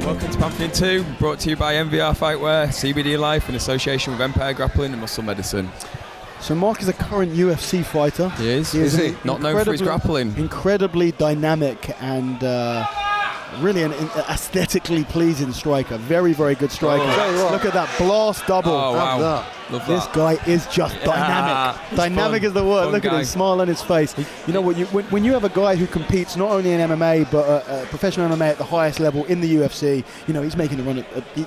Welcome to Pantheon 2, brought to you by MVR Fightwear, CBD Life in association with Empire Grappling and Muscle Medicine. So Marc is a current UFC fighter. He is. Is he? Not known for his grappling. Incredibly dynamic and really an aesthetically pleasing striker. Very, very good striker. Look at that blast double. Oh, wow. Love this guy is just dynamic. Dynamic is the word. Look at him, smile on his face. You know what? When you have a guy who competes not only in MMA but professional MMA at the highest level in the UFC, you know he's making a run.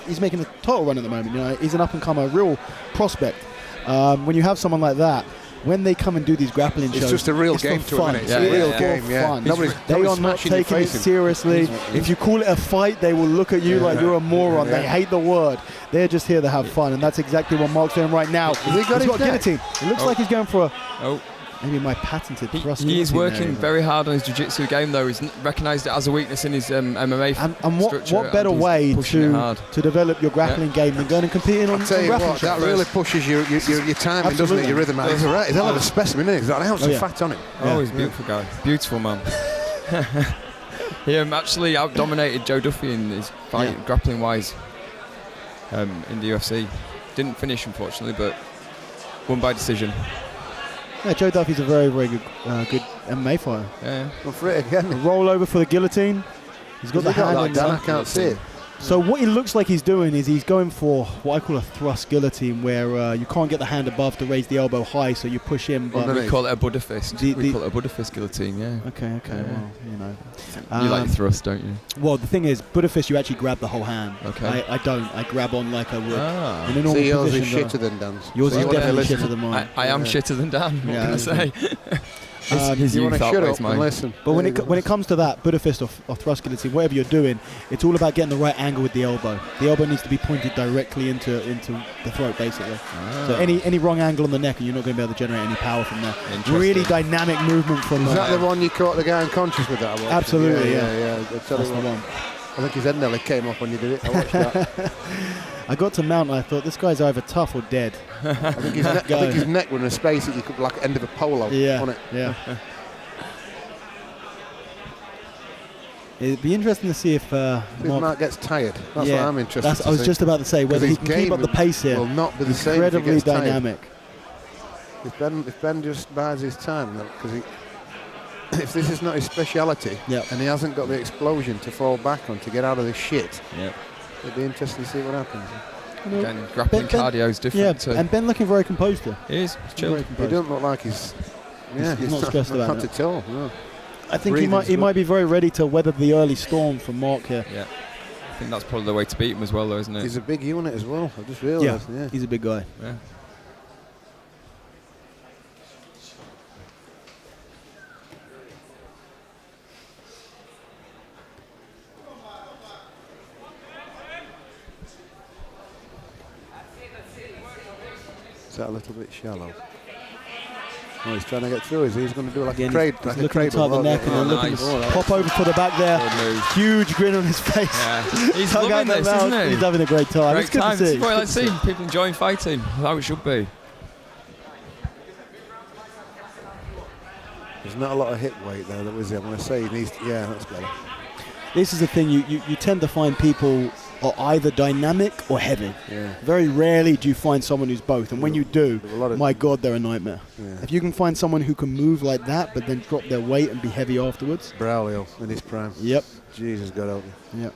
He's making a total run at the moment. You know he's an up and comer, real prospect. When you have someone like that, when they come and do these grappling shows, it's just a real game to him. It's a real game. Yeah. They are not taking it seriously. If you call it a fight, they will look at you like you're a moron. They hate the word. They're just here to have fun, and that's exactly what Marc's doing right now. He's got guillotine. It looks like he's going for a. Maybe my patented thrust. He is working very hard on his jiu-jitsu game, though. He's recognised it as a weakness in his MMA and what better way to develop your grappling game than going and competing on grappling shows? That really pushes your timing, doesn't it? Your rhythm. He's a hell of a specimen, isn't he? He's got an ounce of fat on him. Oh, he's a beautiful guy. Beautiful man. He actually out-dominated Joe Duffy in his fight, grappling-wise, in the UFC. Didn't finish, unfortunately, but won by decision. Yeah, Joe Duffy's a very, very good MMA fighter. Yeah. Well, for it again. Roll over for the guillotine. He's got the hand in there. I can't see it. So what he looks like he's doing is he's going for what I call a thrust guillotine, where you can't get the hand above to raise the elbow high, so you push in. But we call it a Buddha fist. We call it a Buddha fist guillotine, yeah. Okay. Yeah. Well, you know. You like thrust, don't you? Well, the thing is, Buddha fist, you actually grab the whole hand. Okay. I don't. I grab on like I would. In a normal so yours is position, shitter than Dan's. Yours is definitely shitter than mine. I am shitter than Dan, what can I say? You want to shut up and listen. But when it comes to that Buddha fist or thrust guillotine, whatever you're doing, it's all about getting the right angle with the elbow. The elbow needs to be pointed directly into the throat, basically. So any wrong angle on the neck, and you're not going to be able to generate any power from there. Really dynamic movement from. Is that the one you caught the guy unconscious with that? Absolutely, yeah. That's the one. I think his head nearly came off when you did it. I watched that. I got to mount and I thought, this guy's either tough or dead. I think his neck was in a space that you could, like, end of a polo on it. Yeah. It'd be interesting to see if Marc gets tired. That's what I'm interested to see. I was just about to say, whether he can keep up the pace here. Will not be the same. Incredibly dynamic. If Ben just buys his time, because if this is not his speciality, and he hasn't got the explosion to fall back on to get out of this shit, it'd be interesting to see what happens. Again, grappling cardio is different. Yeah, and Ben looking very composed here. He is. He's chill. He doesn't look like he's not stressed about it. Not at all. No. I think he might be very ready to weather the early storm from Marc here. Yeah. I think that's probably the way to beat him as well, though, isn't it? He's a big unit as well. I just realised. Yeah, he's a big guy. Yeah. Is that a little bit shallow? Oh, he's trying to get through. He's going to do like a cradle. He's looking to tie the neck and then looking to pop over to the back there. Huge grin on his face. Yeah. He's loving this, isn't he? He's having a great time. Great it's good time. to see. Let's see people enjoying fighting. How it should be. There's not a lot of hip weight there, is there? I'm going to say he needs. That's better. This is the thing. You tend to find people are either dynamic or heavy. Yeah. Very rarely do you find someone who's both. And when you do, my God, they're a nightmare. Yeah. If you can find someone who can move like that, but then drop their weight and be heavy afterwards. Braulio in his prime. Yep. Jesus, God help you. Yep.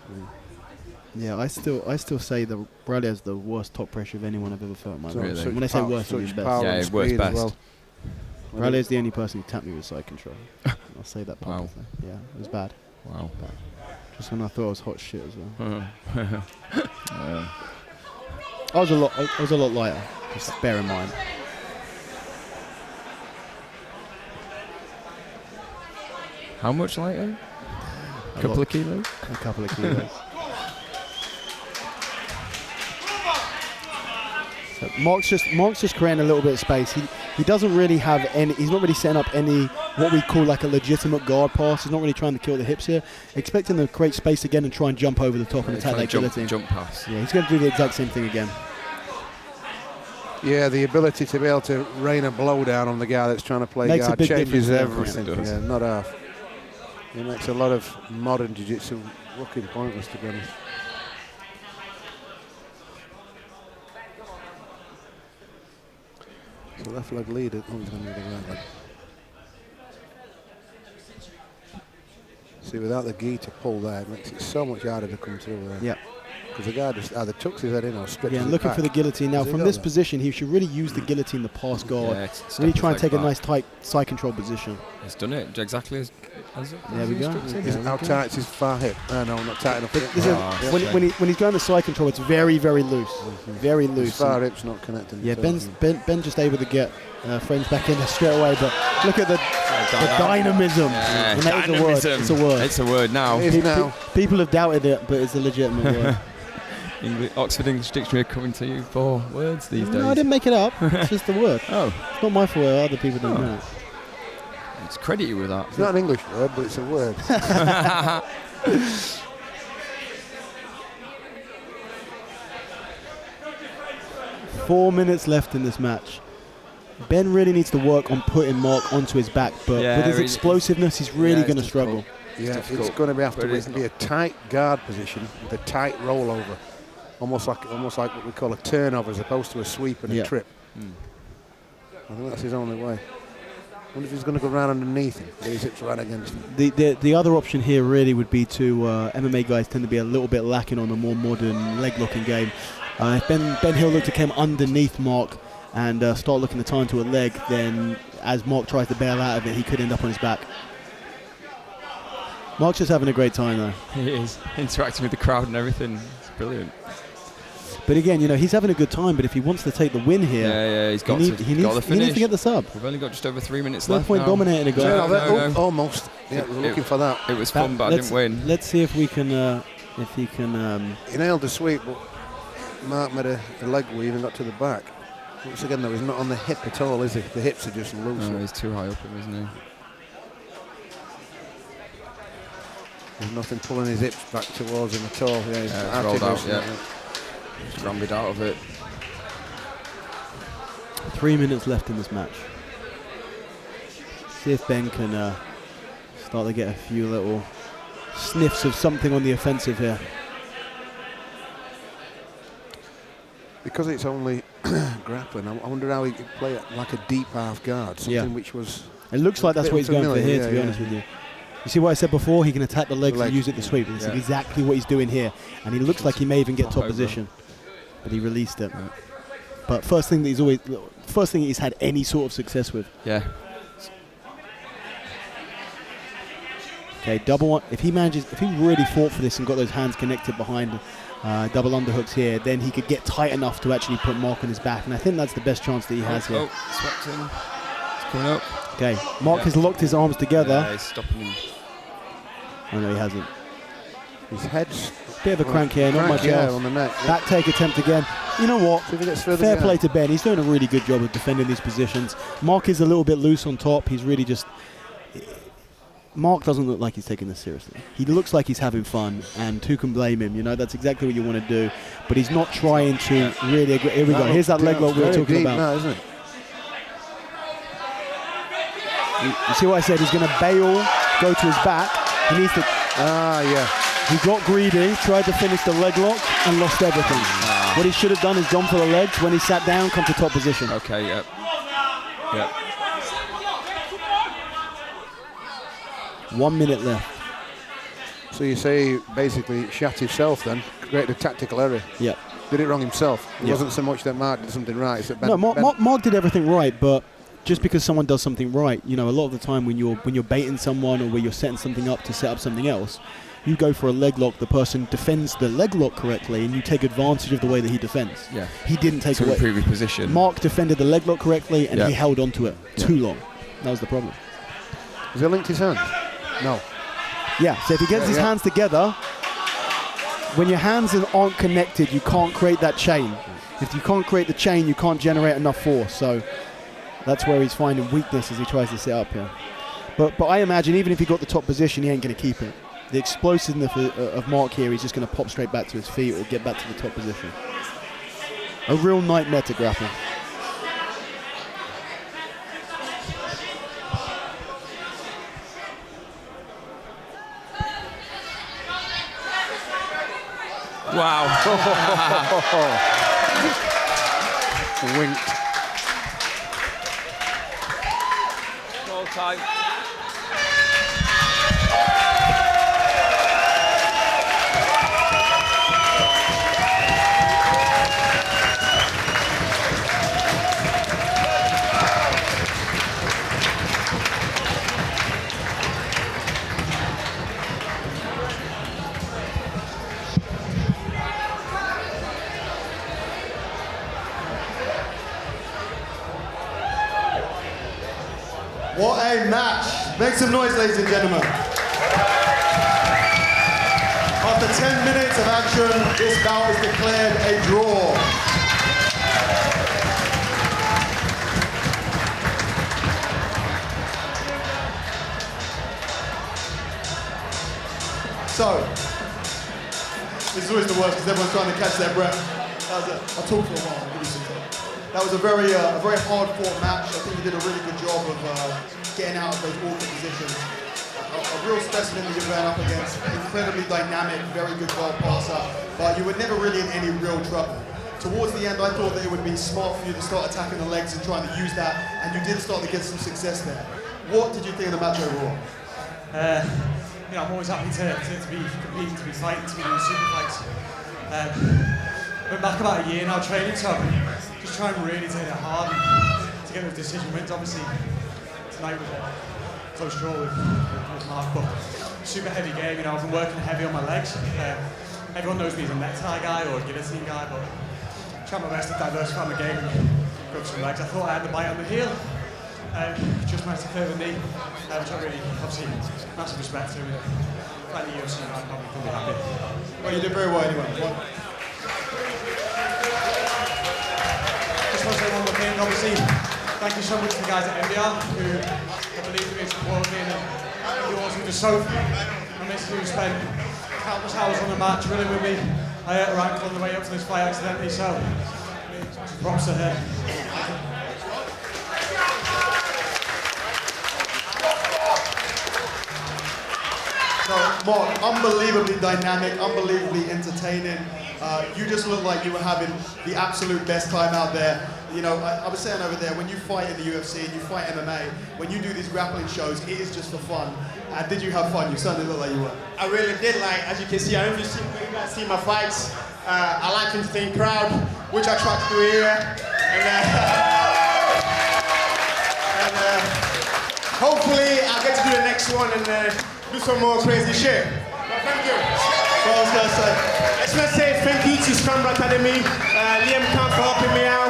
Yeah, I still say that Braulio is the worst top pressure of anyone I've ever felt in my life. When I say worst, I mean best. Yeah, worst best. Well. Braulio is the only person who tapped me with side control. I'll say that publicly. Wow. Yeah, it was bad. Wow. Bad. Just when I thought I was hot shit as well. I was a lot lighter. Just bear in mind. How much lighter? A couple of kilos? A couple of kilos. So Marc's just creating a little bit of space. He doesn't really have any. He's not really setting up any what we call like a legitimate guard pass. He's not really trying to kill the hips here. Expecting to create space again and try and jump over the top and attack that guillotine. Jump pass. Yeah, he's going to do the exact same thing again. Yeah, the ability to be able to rain a blow down on the guy that's trying to play Makes a guard big changes difference, everything. Yeah, not half. It makes a lot of modern jiu-jitsu looking pointless, to be honest. So left leg lead. Oh, he's going to the right leg. See, without the gi to pull there, it makes it so much harder to come through there. Yeah. Because the guy just either tucks his head in or stretches Yeah, it looking back. for the guillotine. Now, from this position, he should really use the guillotine to pass guard. Yeah, really try and take a nice tight side control position. He's done it exactly as There we go. How tight is his far hip? No, not tight enough. When he's going to side control, it's very, very loose. Very loose. His far hip's not connecting. Yeah, Ben just able to get friends back in there straight away, but look at the dynamism. Yeah, and that is a word. It's a word. It's a word now. It is now. People have doubted it, but it's a legitimate word. Oxford English Dictionary coming to you for words these days. No, I didn't make it up. It's just the word. Oh. It's not my fault. Other people don't know it. Let's credit you with that. It's not an English word, but it's a word. 4 minutes left in this match. Ben really needs to work on putting Marc onto his back, but with his explosiveness, he's really going to struggle. Yeah, it's going to be after be a tight guard position with a tight rollover, almost like what we call a turnover as opposed to a sweep and a trip. I think that's his only way. I wonder if he's going to go round underneath him. His hips right against him. The other option here really would be to MMA guys tend to be a little bit lacking on the more modern leg locking game. If Ben Hill looked to come underneath Marc and start looking to tie into a leg, then as Marc tries to bail out of it, he could end up on his back. Marc's just having a great time though. He is interacting with the crowd and everything. It's brilliant. But again, he's having a good time. But if he wants to take the win here, he's got to finish. He needs to get the sub. We've only got just over 3 minutes No left. point dominating a guy. No. Almost. Yeah, we're looking for that. It was fun, but I didn't win. Let's see if we can. If he can. He nailed the sweep, but Marc made a leg weave and got to the back. Once again, though, he's not on the hip at all, is he? The hips are just loose. No, he's too high up him, isn't he? There's nothing pulling his hips back towards him at all. Yeah, he's rolled out. Yeah, just rammed out of it. 3 minutes left in this match. See if Ben can start to get a few little sniffs of something on the offensive here. Because it's only grappling, I wonder how he could play it like a deep half guard, something which was... It looks like that's what he's going for here, to be honest with you. You see what I said before? He can attack the legs and use it to sweep. It's exactly what he's doing here. And he looks like he may even get top position. But he released it. Yeah. But first thing he's had any sort of success with. Yeah. Okay, double one. If he really fought for this and got those hands connected behind double underhooks here, then he could get tight enough to actually put Marc on his back. And I think that's the best chance that he has here. Swept in. It's coming up. Okay, Marc has locked his arms together. Yeah, he's stopping him. Oh no, he hasn't. His head's... Bit of a crank here, not much else. On the neck. Back take attempt again. You know what? Fair play to Ben. He's doing a really good job of defending these positions. Marc is a little bit loose on top. He's really just... Marc doesn't look like he's taking this seriously. He looks like he's having fun, and who can blame him? That's exactly what you want to do. But he's not trying to really... Here we go. Here's that leg lock we were talking about. Now, isn't it? You see what I said? He's going to bail, go to his back. He needs to... He got greedy, tried to finish the leg lock, and lost everything. What he should have done is gone for the legs. When he sat down, come to top position. Okay, yep. Yep. 1 minute left. So you say basically shat himself then, created a tactical error. Yep. Did it wrong himself. It wasn't so much that Marc did something right. It's that Marc did everything right, but just because someone does something right, a lot of the time when you're baiting someone or when you're setting something up to set up something else, you go for a leg lock, the person defends the leg lock correctly, and you take advantage of the way that he defends. Yeah. He didn't take away. Improve his position. Marc defended the leg lock correctly, and he held onto it too long. That was the problem. Has he linked his hands? No. Yeah, so if he gets his hands together, when your hands aren't connected, you can't create that chain. If you can't create the chain, you can't generate enough force. So that's where he's finding weakness as he tries to set up here. But I imagine even if he got the top position, he ain't going to keep it. The explosiveness of Marc here, he's just going to pop straight back to his feet or get back to the top position. A real nightmare to grapple. Wow. Winked. All time. What a match. Make some noise, ladies and gentlemen. After 10 minutes of action, this bout is declared a draw. So, this is always the worst because everyone's trying to catch their breath. I'll talk for a while. I'll give you some time. That was a very hard-fought match. I think you did a really good job of getting out of those awkward positions. A real specimen that you ran up against. Incredibly dynamic, very good ball passer, but you were never really in any real trouble. Towards the end, I thought that it would be smart for you to start attacking the legs and trying to use that, and you did start to get some success there. What did you think of the match overall? I'm always happy to be competing, to be fighting, to be doing super fights. Went back about a year now training, so just trying to really take it hard and to get those decision wins. Obviously, tonight was a close draw with Marc, but super heavy game. I've been working heavy on my legs. Everyone knows me as a necktie guy or a guillotine guy, but trying my best to diversify my game and go for some legs. I thought I had the bite on the heel. Just managed to clear the knee, which I really, obviously, massive respect to. Like the UFC, I'm probably happy. Well, you did very well anyway. Just want to say one more thing, obviously, thank you so much to the guys at NBR who have believed in me and supported me, and yours who just so amazing who spent countless hours on the match, really with me. I hurt her ankle on the way up to this fight accidentally, so props to her. So, Marc, unbelievably dynamic, unbelievably entertaining. You just look like you were having the absolute best time out there. I was saying over there, when you fight in the UFC and you fight MMA, when you do these grappling shows, it is just for fun. Did you have fun? You certainly look like you were. I really did. As you can see, I don't know if you guys see my fights. I like to entertain crowd, which I try to do here. And hopefully I'll get to do the next one and do some more crazy shit. Well, thank you. What I was going to say. I just want to say thank you to Scramble Academy, Liam Camp for helping me out.